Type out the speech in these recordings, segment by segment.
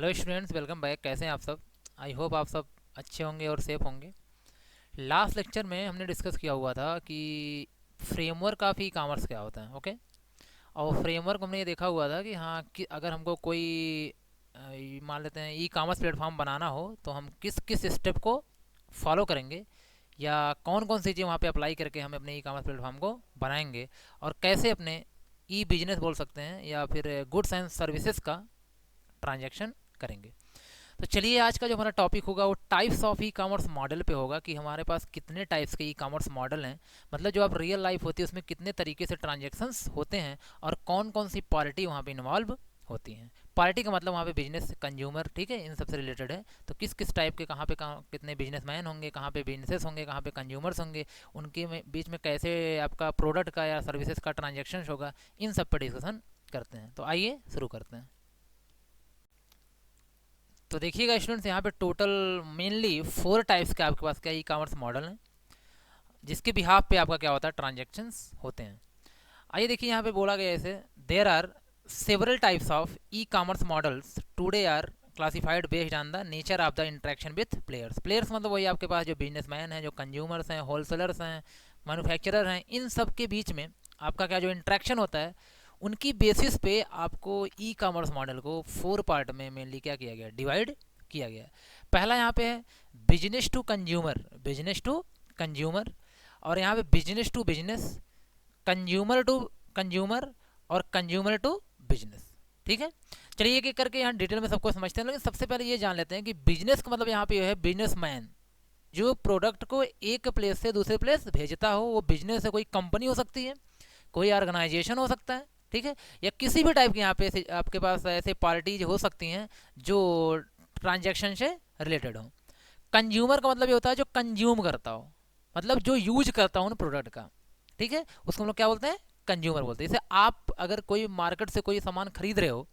Hello students, welcome back. कैसे हैं आप सब? आई होप आप सब अच्छे होंगे और सेफ होंगे। लास्ट लेक्चर में हमने डिस्कस किया हुआ था कि फ्रेमवर्क ऑफ ई कॉमर्स क्या होता है। ओके, और फ्रेमवर्क हमने ये देखा हुआ था कि हाँ कि अगर हमको कोई मान लेते हैं ई कॉमर्स प्लेटफॉर्म बनाना हो तो हम किस किस स्टेप को फॉलो करेंगे, या कौन कौन सी चीज़ वहाँ पे अप्लाई करके हम अपने ई कॉमर्स प्लेटफॉर्म को बनाएंगे, और कैसे अपने ई बिजनेस बोल सकते हैं या फिर गुड्स एंड सर्विसेज का ट्रांजैक्शन करेंगे। तो चलिए, आज का जो हमारा टॉपिक होगा वो types of e commerce model पे होगा कि हमारे पास कितने टाइप्स के ई कॉमर्स मॉडल हैं। मतलब जो आप रियल लाइफ होती है उसमें कितने तरीके से ट्रांजेक्शन्स होते हैं और कौन कौन सी पार्टी वहाँ पे इन्वॉल्व होती हैं। पार्टी का मतलब वहाँ पे बिजनेस, कंज्यूमर, ठीक है, इन सबसे रिलेटेड है। तो किस किस टाइप के कहाँ पे कितने बिजनेसमैन होंगे, कहाँ पे बिजनेसेस होंगे, कहाँ पे कंज्यूमर्स होंगे, उनके बीच में कैसे आपका प्रोडक्ट का या सर्विसेज का ट्रांजेक्शन होगा, इन सब पर डिस्कशन करते हैं। तो आइए शुरू करते हैं। तो देखिएगा स्टूडेंट्स, यहाँ पे टोटल मेनली 4 टाइप्स के आपके पास क्या ई कॉमर्स मॉडल हैं जिसके बिहाफ पे आपका क्या होता है, ट्रांजेक्शन्स होते हैं। आइए देखिए, यहाँ पे बोला गया ऐसे, there are several types of e commerce models today are classified based on the nature of the interaction with players. Players मतलब वही आपके पास जो बिजनेसमैन हैं, जो कंज्यूमर्स हैं, होलसेलर्स हैं, मैन्युफैक्चरर हैं, इन सब के बीच में आपका क्या जो इंटरेक्शन होता है, उनकी बेसिस पे आपको ई कॉमर्स मॉडल को 4 पार्ट में मेनली क्या किया गया, डिवाइड किया गया। पहला यहाँ पे है business to consumer, business to consumer, और यहाँ पे business to business, consumer to consumer, और कंज्यूमर टू बिजनेस। ठीक है, चलिए एक एक करके यहाँ डिटेल में सबको समझते हैं। लेकिन सबसे पहले ये जान लेते हैं कि बिजनेस का मतलब यहाँ पे है बिजनेसमैन, जो प्रोडक्ट को एक प्लेस से दूसरे प्लेस भेजता हो। वो बिजनेस है, कोई कंपनी हो सकती है, कोई ऑर्गेनाइजेशन हो सकता है, ठीक है, या किसी भी टाइप के यहाँ पे आपके पास ऐसे पार्टीज हो सकती हैं जो ट्रांजैक्शन से रिलेटेड हो। कंज्यूमर का मतलब ये होता है जो कंज्यूम करता हो, मतलब जो यूज करता हो उन प्रोडक्ट का, ठीक है, उसको हम लोग क्या बोलते हैं, कंज्यूमर बोलते हैं। जैसे आप अगर कोई मार्केट से कोई सामान खरीद रहे हो,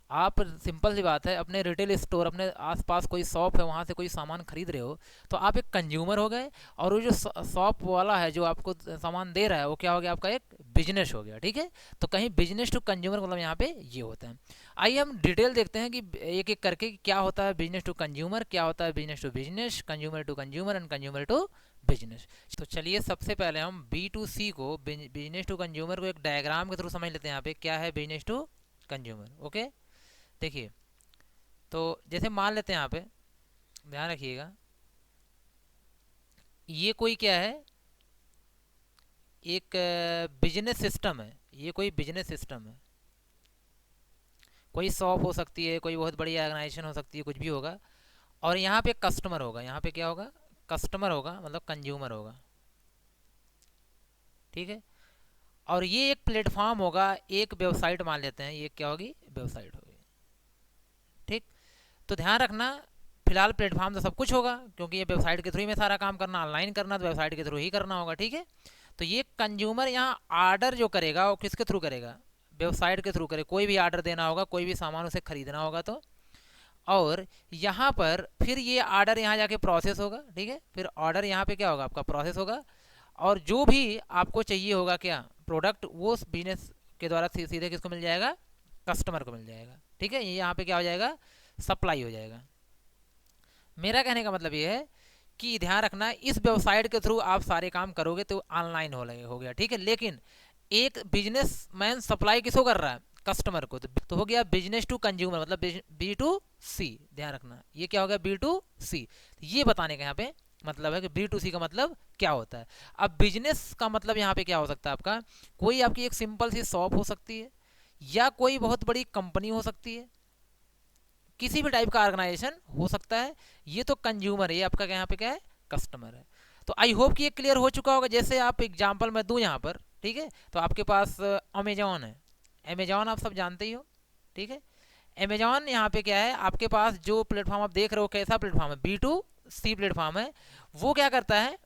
आप सिंपल सी बात है, अपने रिटेल स्टोर, अपने आसपास कोई शॉप है, वहाँ से कोई सामान खरीद रहे हो, तो आप एक कंज्यूमर हो गए, और वो जो शॉप वाला है जो आपको सामान दे रहा है वो क्या हो गया, आपका एक बिजनेस हो गया। ठीक है, तो कहीं बिजनेस टू कंज्यूमर मतलब यहाँ पे ये होता है। आइए हम डिटेल देखते हैं कि एक एक करके क्या होता है बिजनेस टू कंज्यूमर, क्या होता है business to business, consumer to consumer and consumer to business. तो चलिए सबसे पहले हम B2C को, बिजनेस टू कंज्यूमर को एक डायग्राम के थ्रू समझ लेते हैं। यहाँ पे क्या है बिजनेस टू कंज्यूमर। ओके, देखिए, तो जैसे मान लेते हैं यहाँ पे, ध्यान रखिएगा, ये कोई क्या है, एक बिजनेस सिस्टम है। ये कोई बिजनेस सिस्टम है, कोई शॉप हो सकती है, कोई बहुत बड़ी ऑर्गेनाइजेशन हो सकती है, कुछ भी होगा। और यहाँ पे कस्टमर होगा, यहाँ पे क्या होगा, कस्टमर होगा, मतलब कंज्यूमर होगा। ठीक है, और ये एक प्लेटफॉर्म होगा, एक वेबसाइट मान लेते हैं, ये क्या होगी, वेबसाइट होगी। ठीक, तो ध्यान रखना, फिलहाल प्लेटफॉर्म तो सब कुछ होगा, क्योंकि ये वेबसाइट के थ्रू ही में सारा काम करना, ऑनलाइन करना तो वेबसाइट के थ्रू ही करना होगा। ठीक है, तो ये कंज्यूमर यहाँ ऑर्डर जो करेगा वो किसके थ्रू करेगा, वेबसाइट के थ्रू करे, कोई भी ऑर्डर देना होगा, कोई भी सामान उसे खरीदना होगा तो। और यहाँ पर फिर ये ऑर्डर यहाँ जाके प्रोसेस होगा। ठीक है, फिर ऑर्डर यहाँ पे क्या होगा, आपका प्रोसेस होगा, और जो भी आपको चाहिए होगा क्या, प्रोडक्ट, वो बिजनेस के द्वारा सीधे किसको मिल जाएगा, कस्टमर को मिल जाएगा। ठीक है, ये यहाँ पे क्या हो जाएगा, सप्लाई हो जाएगा। मेरा कहने का मतलब ये है कि ध्यान रखना, इस वेबसाइट के थ्रू आप सारे काम करोगे तो ऑनलाइन हो गया। ठीक है, लेकिन एक बिजनेसमैन सप्लाई किसको कर रहा है, कस्टमर को, तो हो गया बिजनेस टू कंज्यूमर, मतलब B2C। ध्यान रखना, ये क्या हो गया, B2C। ये बताने का यहाँ पे मतलब है कि B2C का मतलब क्या होता है। अब बिजनेस का मतलब यहाँ पे क्या हो सकता है आपका, कोई आपकी एक सिंपल सी शॉप हो सकती है, या कोई बहुत बड़ी कंपनी हो सकती है, किसी भी टाइप का ऑर्गेनाइजेशन हो सकता है। ये तो कंज्यूमर है, ये आपका यहाँ पे क्या है, कस्टमर है। तो आई होप कि ये क्लियर हो चुका होगा। जैसे आप एग्जांपल मैं दूं यहाँ पर, ठीक है, तो आपके पास अमेजॉन है, अमेजॉन आप सब जानते ही हो। ठीक है, अमेजॉन यहाँ पे क्या है, आपके पास जो प्लेटफॉर्म आप देख रहे हो कैसा प्लेटफॉर्म है, B2C प्लेटफॉर्म है। वो क्या करता है,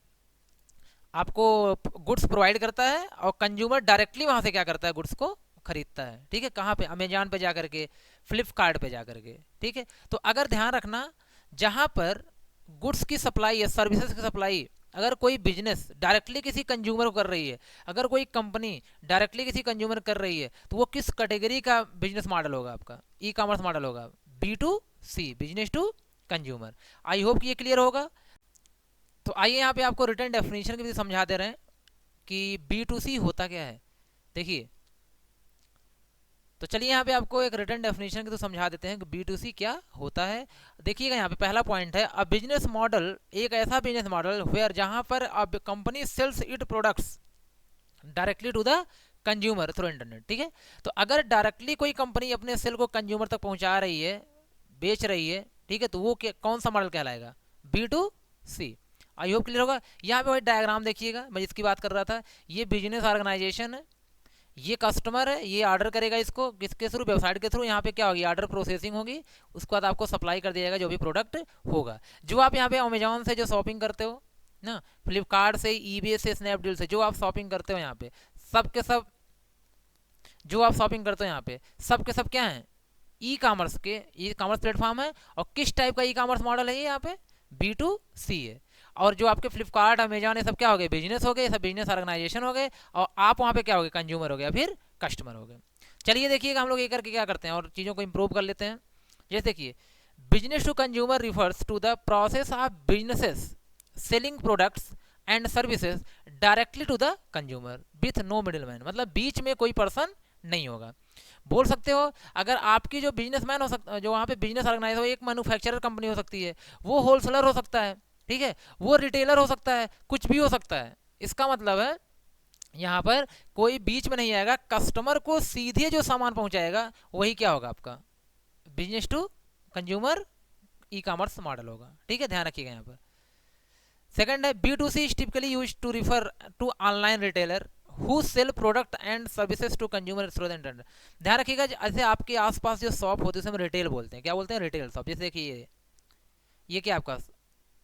आपको गुड्स प्रोवाइड करता है, और कंज्यूमर डायरेक्टली वहाँ से क्या करता है, गुड्स को खरीदता है। ठीक है, कहाँ पे, अमेजॉन पे जा करके, फ्लिपकार्ट पे जा करके। ठीक है, तो अगर ध्यान रखना, जहाँ पर गुड्स की सप्लाई है, सर्विसेज की सप्लाई, अगर कोई बिजनेस डायरेक्टली किसी कंज्यूमर को कर रही है, अगर कोई कंपनी डायरेक्टली किसी कंज्यूमर कर रही है, तो वो किस कैटेगरी का बिजनेस मॉडल होगा, आपका ई कॉमर्स मॉडल होगा, B2C, business to consumer. I hope कि ये क्लियर होगा। तो आइए यहाँ पे आपको रिटर्न डेफिनेशन की भी समझा दे रहे हैं कि B2C होता क्या है। देखिए, तो चलिए यहाँ पे आपको एक रिटर्न डेफिनेशन की तो समझा देते हैं कि B2C क्या होता है। देखिएगा यहाँ पे पहला पॉइंट है, अ बिजनेस मॉडल, एक ऐसा बिजनेस मॉडल वेयर जहाँ पर अब company sells it products directly to the consumer through internet. ठीक है, तो अगर डायरेक्टली कोई कंपनी अपने सेल को कंज्यूमर तक पहुंचा रही है, बेच रही है, ठीक है, तो वो कौन सा मॉडल कहलाएगा? B2C। आई होप क्लियर होगा। यहाँ पे वही डायग्राम देखिएगा, मैं जिसकी बात कर रहा था, ये बिजनेस ऑर्गेनाइजेशन है, ये कस्टमर है, ये ऑर्डर करेगा इसको किसके थ्रू? वेबसाइट के थ्रू। यहाँ पे क्या होगी? ऑर्डर प्रोसेसिंग होगी, उसके बाद आपको सप्लाई कर दिया जाएगा जो भी प्रोडक्ट होगा। जो आप यहाँ पे अमेजोन से जो शॉपिंग करते हो ना, फ्लिपकार्ट से, ईबे से, स्नैपडील से, जो आप शॉपिंग करते हो यहाँ पे सब के सब, जो आप शॉपिंग करते हो यहाँ पे सब के सब क्या है? ई कॉमर्स के, ई कॉमर्स प्लेटफॉर्म है। और किस टाइप का ई कॉमर्स मॉडल है ये? यहाँ पे B2C है। और जो आपके फ्लिपकार्ट, अमेजॉन, ये सब क्या हो गए? बिजनेस हो गए, सब बिजनेस ऑर्गेनाइजेशन हो गए। और आप वहाँ पे क्या हो गए? कंज्यूमर हो गए, फिर कस्टमर हो गए। चलिए देखिएगा हम लोग ये करके क्या करते हैं और चीज़ों को इंप्रूव कर लेते हैं। जैसे देखिए, business to consumer refers to the process of businesses selling products and services directly to the consumer with no middle man, मतलब बीच में कोई पर्सन नहीं होगा। बोल सकते हो, अगर आपकी जो बिजनेसमैन हो सकता, जो वहाँ पे बिजनेस ऑर्गेनाइज हो, एक मैन्युफैक्चरर कंपनी हो सकती है, वो होलसेलर हो सकता है, ठीक है, वो रिटेलर हो सकता है, कुछ भी हो सकता है। इसका मतलब है यहाँ पर कोई बीच में नहीं आएगा, कस्टमर को सीधे जो सामान पहुँचाएगा वही क्या होगा? आपका business to consumer e commerce model होगा। ठीक है, ध्यान रखिएगा यहाँ पर। सेकंड है, B2C is typically used to refer to online retailer who sell product and services to consumer through the internet। ध्यान रखिएगा, जैसे आपके आसपास जो शॉप होती है उसे हम रिटेल बोलते हैं। क्या बोलते हैं? Retail shop. जैसे देखिए ये क्या आपका,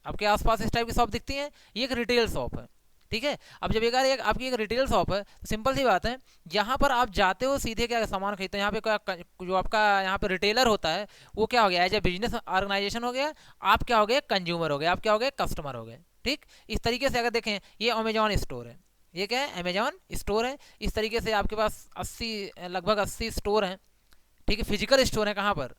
आपके आसपास इस टाइप की शॉप दिखती है, ये एक रिटेल शॉप है। ठीक है, अब जब एक आपकी एक रिटेल शॉप है, तो सिंपल सी बात है, यहाँ पर आप जाते हो सीधे क्या सामान खरीदते हो। यहाँ पे क्या, जो आपका यहाँ पे रिटेलर होता है वो क्या हो गया? एज ए बिजनेस ऑर्गेनाइजेशन हो गया। आप क्या हो गए? कंज्यूमर हो गए, आप क्या हो गए? कस्टमर हो गए। ठीक, इस तरीके से अगर देखें, ये अमेजॉन स्टोर है, ये क्या है? अमेजॉन स्टोर है। इस तरीके से आपके पास 80, लगभग 80 स्टोर हैं। ठीक है, फिजिकल स्टोर है। कहाँ पर?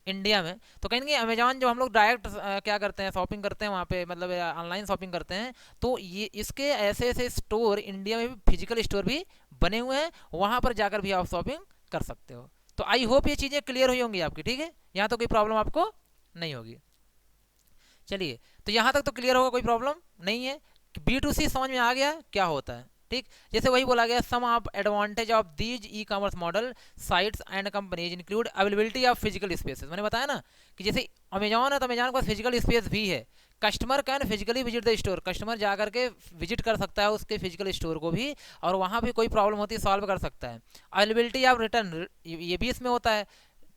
इंडिया में। तो कहेंगे अमेजॉन, जो हम लोग डायरेक्ट क्या करते हैं, शॉपिंग करते हैं वहाँ पे, मतलब ऑनलाइन शॉपिंग करते हैं, तो ये इसके ऐसे ऐसे स्टोर इंडिया में भी, फिजिकल स्टोर भी बने हुए हैं, वहाँ पर जाकर भी आप शॉपिंग कर सकते हो। तो आई होप ये चीज़ें क्लियर हुई होंगी आपकी। ठीक है, यहाँ तो कोई प्रॉब्लम आपको नहीं होगी। चलिए, तो यहाँ तक तो क्लियर होगा, कोई प्रॉब्लम नहीं है। B2C समझ में आ गया क्या होता है। ठीक, जैसे वही बोला गया, some of advantage of these e commerce model sites and companies include availability of physical spaces. मैंने बताया ना कि जैसे अमेजॉन है, तो अमेजॉन के पास फिजिकल स्पेस भी है। Customer can physically visit the store, customer जा करके विजिट कर सकता है उसके फिजिकल स्टोर को भी, और वहाँ भी कोई प्रॉब्लम होती है सॉल्व कर सकता है। अवेलेबिलिटी ऑफ रिटर्न, ये भी इसमें होता है।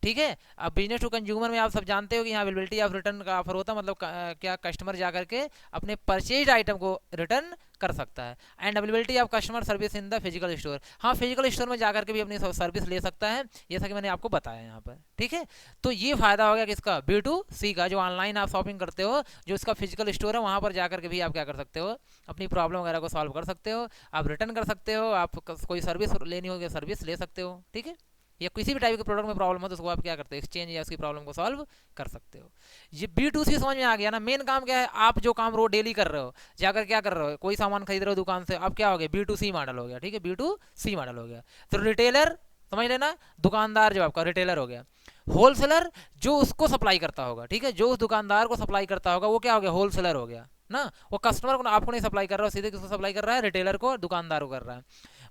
ठीक है, अब बिजनेस टू कंज्यूमर में आप सब जानते हो कि यहाँ अवेलेबिलिटी ऑफ रिटर्न का ऑफर होता है, मतलब क्या कस्टमर जा करके अपने परचेज आइटम को रिटर्न कर सकता है। And availability of customer service in the physical store, हाँ फिजिकल स्टोर में जा करके भी अपनी सर्विस ले सकता है, जैसा कि मैंने आपको बताया यहाँ पर। ठीक है, तो ये फायदा हो गया किसका? B2C का। जो ऑनलाइन आप शॉपिंग करते हो, जो इसका फिजिकल स्टोर है, वहाँ पर जा करके भी आप क्या कर सकते हो? अपनी प्रॉब्लम वगैरह को सॉल्व कर सकते हो, आप रिटर्न कर सकते हो, आप कोई सर्विस लेनी होगी सर्विस ले सकते हो। ठीक है, या किसी भी टाइप के प्रोडक्ट में प्रॉब्लम हो तो उसको आप क्या करते हो? एक्सचेंज या उसकी प्रॉब्लम को सॉल्व कर सकते हो। ये B2C समझ में आ गया ना। मेन काम क्या है? आप जो काम रोज डेली कर रहे हो, जाकर क्या कर रहे हो? कोई सामान खरीद रहे हो दुकान से, अब क्या हो गया? B2C मॉडल हो गया। ठीक है, B2C मॉडल हो गया। तो रिटेलर समझ लेना, दुकानदार जो आपका रिटेलर हो गया। होलसेलर जो उसको सप्लाई करता होगा, ठीक है, जो उस दुकानदार को सप्लाई करता होगा वो क्या हो गया? होलसेलर हो गया ना। वो कस्टमर को, आपको नहीं सप्लाई कर रहा हो, सीधे किसको सप्लाई कर रहा है? रिटेलर को, दुकानदार को कर रहा है।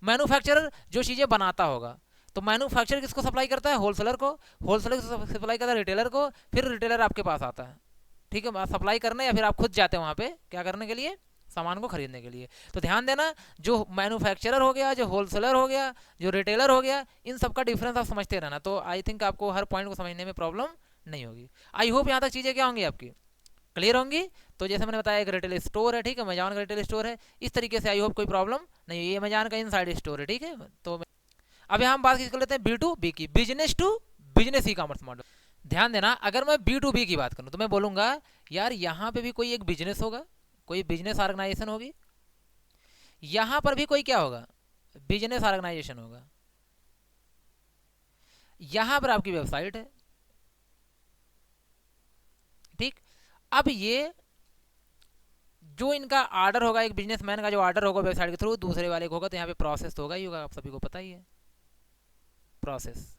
मैन्युफैक्चरर जो चीज़ें बनाता होगा, तो मैन्युफैक्चरर किसको सप्लाई करता है? होलसेलर को। होलसेलर को सप्लाई करता है रिटेलर को, फिर रिटेलर आपके पास आता है, ठीक है, सप्लाई करने, या फिर आप खुद जाते हैं वहाँ पे क्या करने के लिए? सामान को खरीदने के लिए। तो ध्यान देना, जो मैन्युफैक्चरर हो गया, जो होलसेलर हो गया, जो रिटेलर हो गया, इन सब का डिफरेंस आप समझते रहना। तो आई थिंक आपको हर पॉइंट को समझने में प्रॉब्लम नहीं होगी। आई होप यहाँ तक चीज़ें क्या होंगी आपकी? क्लियर होंगी। तो जैसे मैंने बताया, एक रिटेल स्टोर है, ठीक है, अमेजॉन का रिटेल स्टोर है। इस तरीके से आई होप कोई प्रॉब्लम नहीं है। ये अमेजॉन का इनसाइड स्टोर है, ठीक है। तो अब यहाँ हम बात कर लेते हैं B2B की, business to business e commerce model. ध्यान देना, अगर मैं B2B की बात करूँ तो मैं बोलूँगा यार यहाँ पे भी कोई एक बिजनेस होगा, कोई बिजनेस ऑर्गेनाइजेशन होगी, यहाँ पर भी कोई क्या होगा? बिजनेस ऑर्गेनाइजेशन होगा। यहाँ पर आपकी वेबसाइट है, ठीक। अब ये जो इनका ऑर्डर होगा, एक बिजनेसमैन का जो ऑर्डर होगा वेबसाइट के थ्रू दूसरे वाले को होगा, तो यहाँ पे प्रोसेस तो होगा ही होगा, आप सभी को पता ही है प्रोसेस।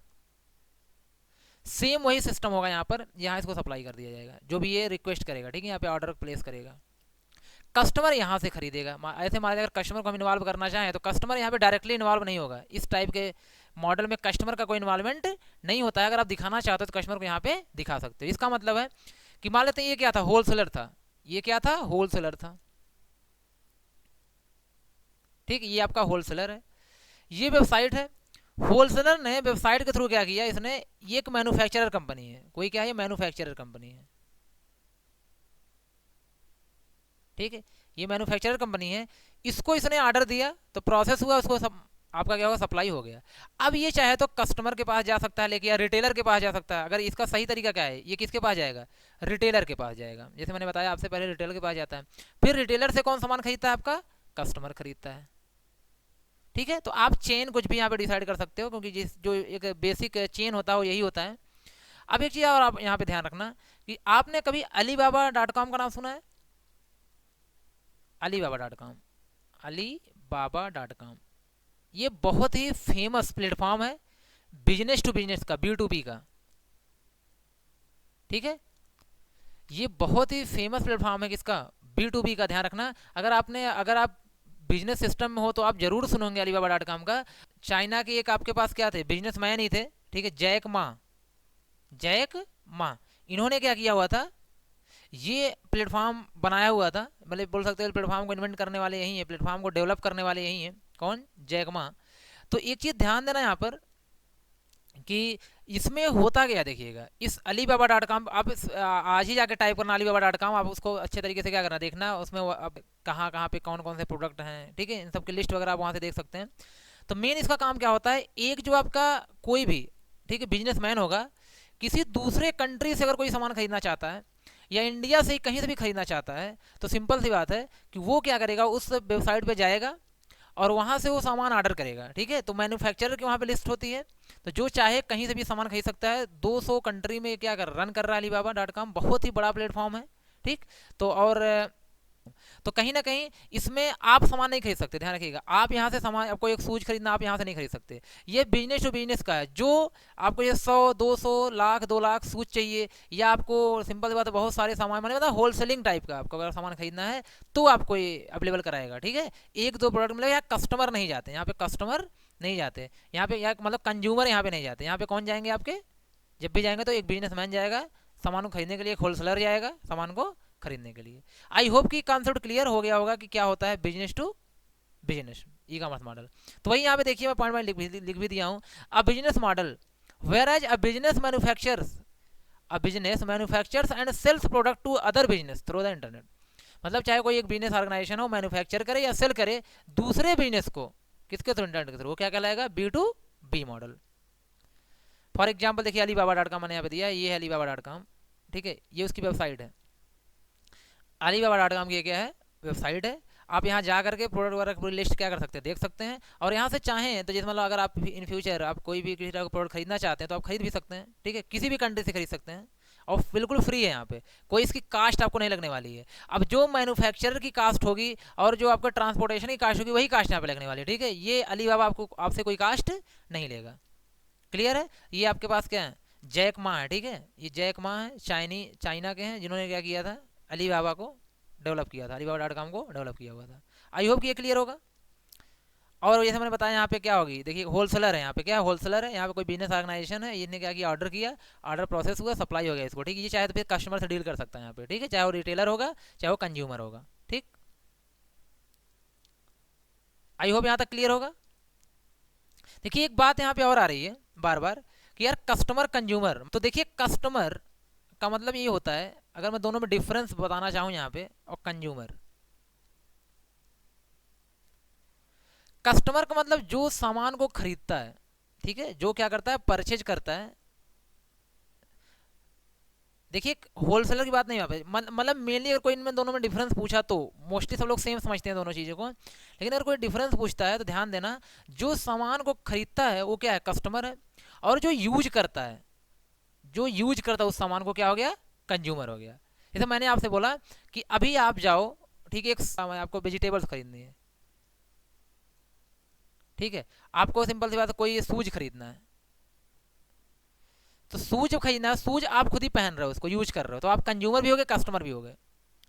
सेम वही सिस्टम होगा यहाँ पर, यहाँ इसको सप्लाई कर दिया जाएगा जो भी ये रिक्वेस्ट करेगा, ठीक है, यहाँ पे ऑर्डर प्लेस करेगा, कस्टमर यहाँ से खरीदेगा। ऐसे मान अगर कस्टमर को हम इन्वॉल्व करना चाहें तो कस्टमर यहाँ पे डायरेक्टली इन्वॉल्व नहीं होगा। इस टाइप के मॉडल में कस्टमर का कोई इन्वॉल्वमेंट नहीं होता है। अगर आप दिखाना चाहते हो तो कस्टमर को यहाँ पे दिखा सकते हो। इसका मतलब है कि मान लेते हैं ये क्या था, होलसेलर था, ये क्या था, होलसेलर था, ठीक, ये आपका होलसेलर है, ये वेबसाइट है। होलसेलर ने वेबसाइट के थ्रू क्या किया, इसने, ये एक मैन्युफैक्चरर कंपनी है, कोई क्या है, मैन्युफैक्चरर कंपनी है, ठीक है, ये मैन्युफैक्चरर कंपनी है, इसको इसने ऑर्डर दिया तो प्रोसेस हुआ, उसको आपका क्या होगा, सप्लाई हो गया। अब ये चाहे तो कस्टमर के पास जा सकता है लेके, या रिटेलर के पास जा सकता है। अगर इसका सही तरीका क्या है, ये किसके पास जाएगा, रिटेलर के पास जाएगा, जैसे मैंने बताया आपसे पहले रिटेलर के पास जाता है। फिर रिटेलर से कौन सामान खरीदता है, आपका कस्टमर खरीदता है, ठीक है। तो आप चेन कुछ भी यहाँ पे डिसाइड कर सकते हो, क्योंकि जिस जो एक बेसिक चेन होता है वो यही होता है। अब एक चीज़ और आप यहाँ पे ध्यान रखना कि आपने कभी Alibaba.com का नाम सुना है, Alibaba.com, Alibaba.com, ये बहुत ही फेमस प्लेटफॉर्म है बिजनेस टू बिजनेस का, B2B का, ठीक है। ये बहुत ही फेमस प्लेटफॉर्म है किसका, B2B का, ध्यान रखना। अगर आप बिजनेस सिस्टम में हो तो आप जरूर सुनोगे Alibaba.com का। चाइना के एक आपके पास क्या थे, बिजनेसमैन ही थे, ठीक है, जैक मा, इन्होंने क्या किया हुआ था, ये प्लेटफॉर्म बनाया हुआ था, मतलब बोल सकते हैं प्लेटफॉर्म को इन्वेंट करने वाले यही है, प्लेटफॉर्म को डेवलप करने वाले यही हैं, कौन, जैक मा। तो एक चीज़ ध्यान देना यहाँ पर कि इसमें होता क्या, देखिएगा, इस Alibaba.com आप आज ही जाके टाइप करना Alibaba.com, आप उसको अच्छे तरीके से क्या करना, देखना उसमें अब कहाँ कहाँ पे कौन कौन से प्रोडक्ट हैं, ठीक है, इन सब की लिस्ट वगैरह आप वहाँ से देख सकते हैं। तो मेन इसका काम क्या होता है, एक जो आपका कोई भी, ठीक है, बिजनेसमैन होगा, किसी दूसरे कंट्री से अगर कोई सामान खरीदना चाहता है या इंडिया से कहीं से भी खरीदना चाहता है, तो सिंपल सी बात है कि वो क्या करेगा, उस वेबसाइट पे जाएगा और वहाँ से वो सामान ऑर्डर करेगा, ठीक है। तो मैन्युफैक्चरर की वहाँ पे लिस्ट होती है, तो जो चाहे कहीं से भी सामान खरीद सकता है। 200 कंट्री में क्या कर रन कर रहा है Alibaba.com, बहुत ही बड़ा प्लेटफॉर्म है, ठीक। तो और तो कहीं ना कहीं इसमें आप सामान नहीं खरीद सकते, ध्यान रखिएगा। आप यहाँ से सामान, आपको एक शूज खरीदना, आप यहाँ से नहीं खरीद सकते। ये बिजनेस टू बिजनेस का है, जो आपको ये 100 200 लाख 2 लाख शूज चाहिए, या आपको सिंपल सी बात है बहुत सारे सामान, मैंने बताया होलसेलिंग टाइप का, आपको अगर सामान खरीदना है तो आपको ये अवेलेबल कराएगा, ठीक है। एक दो प्रोडक्ट मिलेगा, यहाँ कस्टमर नहीं जाते, यहाँ पे कस्टमर नहीं जाते, यहाँ पे मतलब कंज्यूमर यहाँ पे नहीं जाते। यहाँ पे कौन जाएंगे, आपके जब भी जाएंगे तो एक बिजनेसमैन जाएगा सामान को खरीदने के लिए, एक होलसेलर जाएगा सामान को खरीदने के लिए। आई होप कि कॉन्सेप्ट क्लियर हो गया होगा कि क्या होता है business to business e commerce model. तो वही यहाँ पे देखिए, मैं पॉइंट पॉइंट लिख भी दिया हूँ। A business model where as a business manufactures and sells product to other business through the internet. मतलब चाहे कोई एक बिजनेस ऑर्गेनाइजेशन हो, मैन्युफैक्चर करे या सेल करे दूसरे बिजनेस को, किसके थ्रू, इंटरनेट के थ्रू, वो क्या कहलाएगा, B2B मॉडल। फॉर एग्जाम्पल देखिए Alibaba.com मैंने यहाँ पे दिया है, ये है Alibaba.com, ठीक है, ये उसकी वेबसाइट है। Alibaba.com की क्या है, वेबसाइट है। आप यहाँ जा करके प्रोडक्ट वगैरह पूरी लिस्ट क्या कर सकते हैं, देख सकते हैं। और यहाँ से चाहें तो जैसे मतलब अगर आप इन फ्यूचर आप कोई भी किसी तरह का प्रोडक्ट खरीदना चाहते हैं तो आप खरीद भी सकते हैं, ठीक है, किसी भी कंट्री से खरीद सकते हैं, और बिल्कुल फ्री है। यहाँ पे कोई इसकी कास्ट आपको नहीं लगने वाली है। अब जो मैन्युफैक्चरर की कास्ट होगी और जो आपका ट्रांसपोर्टेशन की कास्ट होगी, वही कास्ट यहाँ पे लगने वाली है, ठीक है। ये Alibaba आपको आपसे कोई कास्ट नहीं लेगा, क्लियर है। ये आपके पास क्या है, जैक मा है, ठीक है, ये जैक मा है, चाइना के हैं, जिन्होंने क्या किया था, Alibaba को डेवलप किया था, Alibaba.com को डेवलप किया हुआ था। आई होप कि ये क्लियर होगा। और जैसे मैंने बताया यहाँ पे क्या होगी, देखिए होलसेलर है, यहाँ पे क्या है, होलसेलर है, यहाँ पे कोई बिजनेस ऑर्गेनाइजेशन है, इसने क्या किया, ऑर्डर किया, ऑर्डर प्रोसेस हुआ, सप्लाई हो गया इसको, ठीक है। ये चाहे तो फिर कस्टमर से डील कर सकता है यहाँ पे, ठीक है, चाहे वो रिटेलर होगा चाहे वो कंज्यूमर होगा, ठीक। आई होप यहाँ तक क्लियर होगा। देखिए एक बात यहाँ पे और आ रही है बार बार कि यार कस्टमर कंज्यूमर, तो देखिए कस्टमर का मतलब ये होता है, अगर मैं दोनों में डिफरेंस बताना चाहूँ यहाँ पे, और कंज्यूमर, कस्टमर का मतलब जो सामान को खरीदता है, ठीक है, जो क्या करता है, परचेज करता है। देखिए होलसेलर की बात नहीं यहाँ पे, मतलब मेनली अगर कोई इनमें दोनों में डिफरेंस पूछा तो मोस्टली सब लोग सेम समझते हैं दोनों चीज़ों को, लेकिन अगर कोई डिफरेंस पूछता है तो ध्यान देना, जो सामान को खरीदता है वो क्या है, कस्टमर है, और जो यूज करता है उस सामान को क्या हो गया, कंज्यूमर हो गया। जैसे मैंने आपसे बोला कि अभी आप जाओ, ठीक है, एक आपको वेजिटेबल्स खरीदनी है, ठीक है, आपको सिंपल सी बात है कोई शूज खरीदना है, तो शूज जब खरीदना है, शूज आप खुद ही पहन रहे हो, उसको यूज कर रहे हो, तो आप कंज्यूमर भी होगे, कस्टमर भी होगे,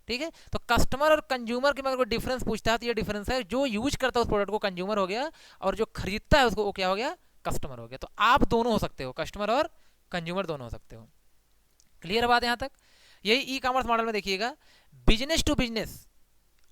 ठीक है। तो कस्टमर और कंज्यूमर के में अगर कोई डिफरेंस पूछता है तो ये डिफरेंस है, जो यूज करता है उस प्रोडक्ट को कंज्यूमर हो गया, और जो खरीदता है उसको वो क्या हो गया, कस्टमर हो गया। तो आप दोनों हो सकते हो, कस्टमर और कंज्यूमर दोनों हो सकते हो। क्लियर बात यहाँ तक? यही ई कॉमर्स मॉडल में देखिएगा, business to business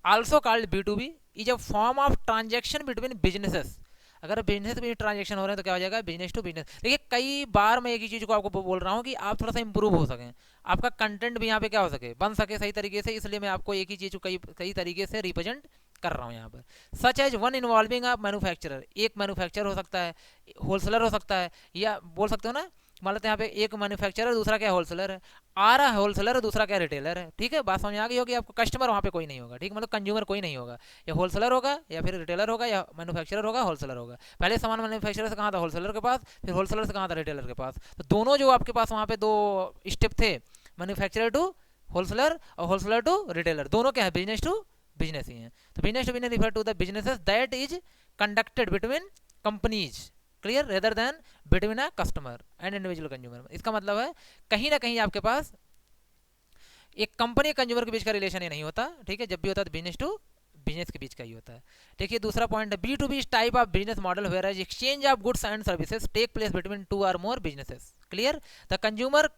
also called B2B is a form of transaction between businesses. अगर बिजनेस में ट्रांजेक्शन हो रहे हैं तो क्या हो जाएगा, बिजनेस टू बिजनेस। देखिए कई बार मैं एक ही चीज़ को आपको बोल रहा हूँ कि आप थोड़ा सा इंप्रूव हो सकें, आपका कंटेंट भी यहाँ पे क्या हो सके, बन सके सही तरीके से, इसलिए मैं आपको एक ही चीज़ को कई कई तरीके से रिप्रेजेंट कर रहा हूँ यहाँ पर। Such as one involving a manufacturer, एक मैन्युफैक्चरर हो सकता है, होलसेलर हो सकता है, या बोल सकते हो ना, मान लेते हैं यहाँ पे एक मैन्युफैक्चरर दूसरा क्या होलसेलर है, आ रहा है होलसेलर दूसरा क्या रिटेलर है, ठीक है, बात समझ आ गई होगी आपको। कस्टमर वहाँ पे कोई नहीं होगा, ठीक, मतलब कंज्यूमर कोई नहीं होगा, या होलसेलर होगा या फिर रिटेलर होगा या मैन्युफैक्चरर होगा होलसेलर होगा। पहले सामान मैन्युफैक्चरर से कहाँ था, होलसेलर के पास, फिर होलसेलर से कहाँ था, रिटेलर के पास। तो दोनों जो आपके पास वहाँ पे दो स्टेप थे, मैन्युफैक्चरर टू होलसेलर और होलसेलर टू रिटेलर, दोनों क्या है, बिजनेस टू बिजनेस ही है। तो business to business refer to the businesses that is conducted between companies, clear, rather than between a customer and individual consumer. इसका मतलब है कहीं ना कहीं आपके पास एक कंपनी कंज्यूमर के बीच का रिलेशन ही नहीं होता, ठीक है, जब भी होता है तो बिजनेस टू बिजनेस के बीच का ही होता है। देखिए दूसरा पॉइंट है, B2B type of business model where as exchange of goods and services take place between two or more businesses, clear, the consumer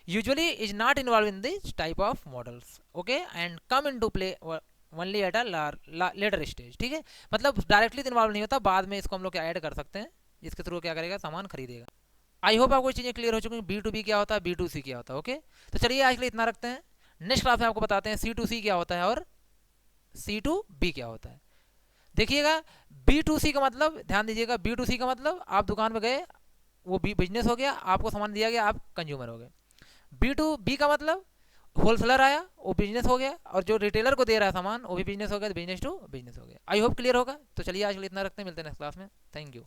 usually is not involved in this type of models, okay, and come into play only at a later stage, ठीक है, मतलब directly involve नहीं होता, बाद में इसको हम लोग ऐड कर सकते हैं, जिसके थ्रू क्या करेगा, सामान खरीदेगा। आई होप आपको चीज़ें क्लियर हो चुकी हैं, B2B क्या होता है, B2C क्या होता है, ओके। तो चलिए आज के लिए इतना रखते हैं, नेक्स्ट क्लास में आपको बताते हैं C2C क्या होता है और C2B क्या होता है। देखिएगा B2C का मतलब, ध्यान दीजिएगा, B2C का मतलब आप दुकान में गए, वो बिजनेस हो गया, आपको सामान दिया गया, आप कंज्यूमर हो गए। B2B का मतलब होलसेलर आया, वो बिजनेस हो गया, और जो रिटेलर को दे रहा है सामान वो भी बिजनेस हो गया, तो बिजनेस टू बिजनेस हो गया। आई होप क्लियर होगा। तो चलिए आज के लिए इतना रखते हैं, मिलते हैं नेक्स्ट क्लास में, थैंक यू।